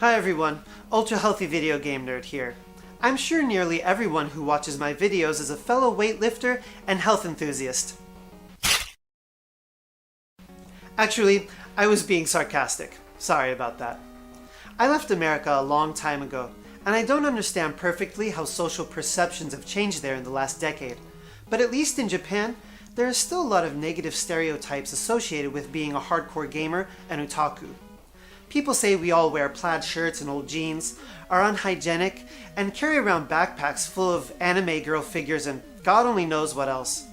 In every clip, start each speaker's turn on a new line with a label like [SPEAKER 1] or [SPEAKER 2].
[SPEAKER 1] Hi everyone, Ultra Healthy Video Game Nerd here. I'm sure nearly everyone who watches my videos is a fellow weightlifter and health enthusiast. Actually, I was being sarcastic. Sorry about that. I left America a long time ago, and I don't understand perfectly how social perceptions have changed there in the last decade. But at least in Japan, there are still a lot of negative stereotypes associated with being a hardcore gamer and otaku. People say we all wear plaid shirts and old jeans, are unhygienic, and carry around backpacks full of anime girl figures and God only knows what else.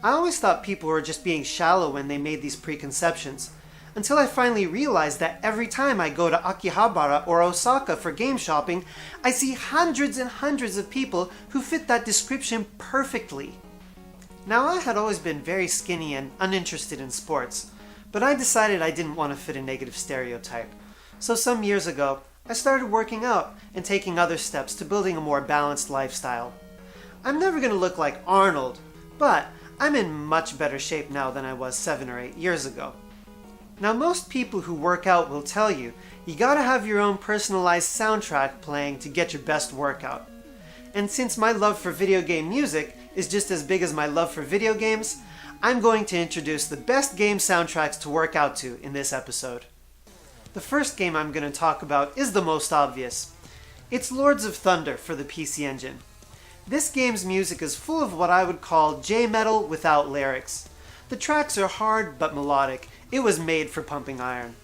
[SPEAKER 1] I always thought people were just being shallow when they made these preconceptions, until I finally realized that every time I go to Akihabara or Osaka for game shopping, I see hundreds and hundreds of people who fit that description perfectly. Now, I had always been very skinny and uninterested in sports, but I decided I didn't want to fit a negative stereotype. So some years ago, I started working out and taking other steps to building a more balanced lifestyle. I'm never going to look like Arnold, but I'm in much better shape now than I was 7 or 8 years ago. Now, most people who work out will tell you, you gotta have your own personalized soundtrack playing to get your best workout. And since my love for video game music is just as big as my love for video games, I'm going to introduce the best game soundtracks to work out to in this episode. The first game I'm going to talk about is the most obvious. It's Lords of Thunder for the PC Engine. This game's music is full of what I would call J-metal without lyrics. The tracks are hard but melodic. It was made for pumping iron.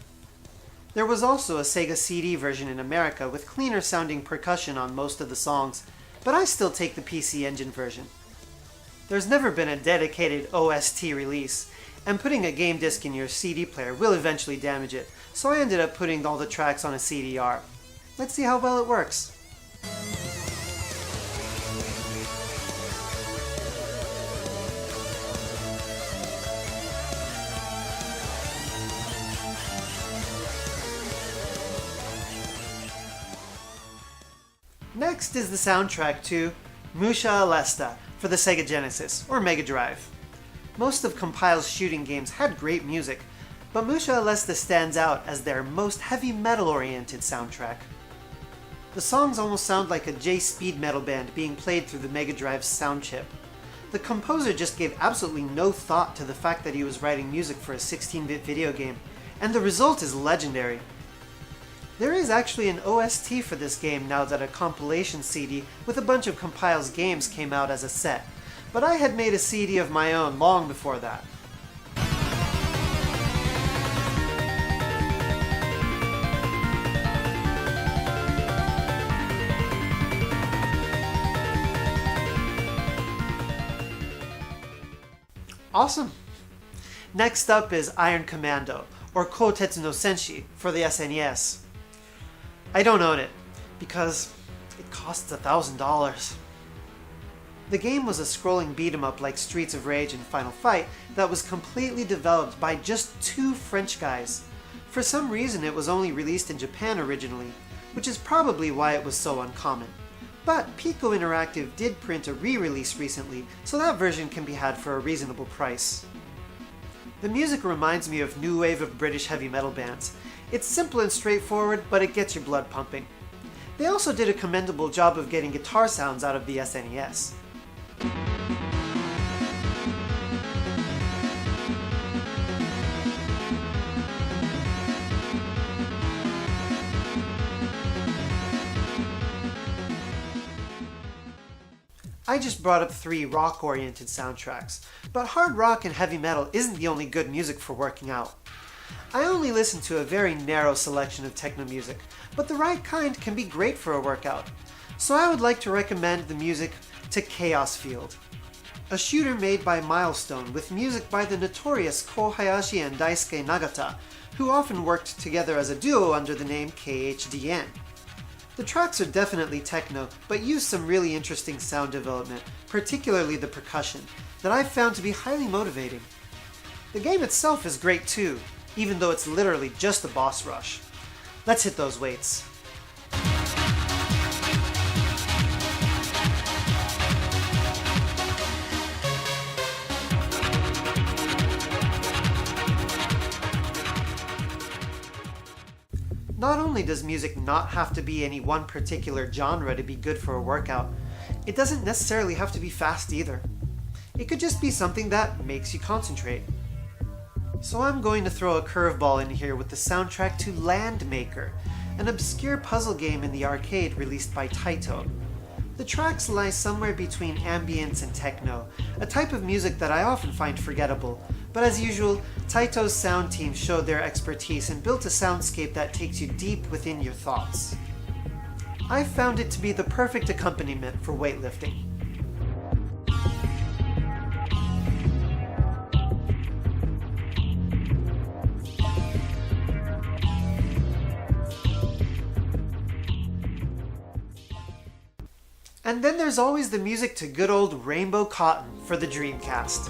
[SPEAKER 1] There was also a Sega CD version in America with cleaner sounding percussion on most of the songs, but I still take the PC Engine version. There's never been a dedicated OST release, and putting a game disc in your CD player will eventually damage it, so I ended up putting all the tracks on a CDR. Let's see how well it works. Next is the soundtrack to Musha LS for the Sega Genesis, or Mega Drive. Most of Compile's shooting games had great music, but Musha LS stands out as their most heavy metal-oriented soundtrack. The songs almost sound like a J-speed metal band being played through the Mega Drive's sound chip. The composer just gave absolutely no thought to the fact that he was writing music for a 16-bit video game, and the result is legendary. There is actually an OST for this game now that a compilation CD with a bunch of Compile's games came out as a set, but I had made a CD of my own long before that. Awesome! Next up is Iron Commando, or Koutetsu no Senshi for the SNES. I don't own it, because it costs $1,000. The game was a scrolling beat-em-up like Streets of Rage and Final Fight that was completely developed by just 2 French guys. For some reason it was only released in Japan originally, which is probably why it was so uncommon. But Pico Interactive did print a re-release recently, so that version can be had for a reasonable price. The music reminds me of new wave of British heavy metal bands. It's simple and straightforward, but it gets your blood pumping. They also did a commendable job of getting guitar sounds out of the SNES. I just brought up 3 rock-oriented soundtracks, but hard rock and heavy metal isn't the only good music for working out. I only listen to a very narrow selection of techno music, but the right kind can be great for a workout. So I would like to recommend the music to Kaos Field, a shooter made by Milestone with music by the notorious Kohayashi and Daisuke Nagata, who often worked together as a duo under the name KHDN. The tracks are definitely techno, but use some really interesting sound development, particularly the percussion, that I've found to be highly motivating. The game itself is great too, even though it's literally just a boss rush. Let's hit those weights. Not only does music not have to be any one particular genre to be good for a workout, it doesn't necessarily have to be fast either. It could just be something that makes you concentrate. So I'm going to throw a curveball in here with the soundtrack to Landmaker, an obscure puzzle game in the arcade released by Taito. The tracks lie somewhere between ambience and techno, a type of music that I often find forgettable, but as usual, Taito's sound team showed their expertise and built a soundscape that takes you deep within your thoughts. I found it to be the perfect accompaniment for weightlifting. And then there's always the music to good old Rainbow Cotton for the Dreamcast.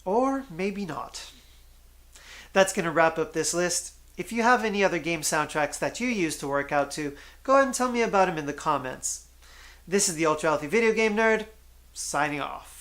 [SPEAKER 1] Or maybe not. That's going to wrap up this list. If you have any other game soundtracks that you use to work out to, go ahead and tell me about them in the comments. This is the Ultra Healthy Video Game Nerd, signing off.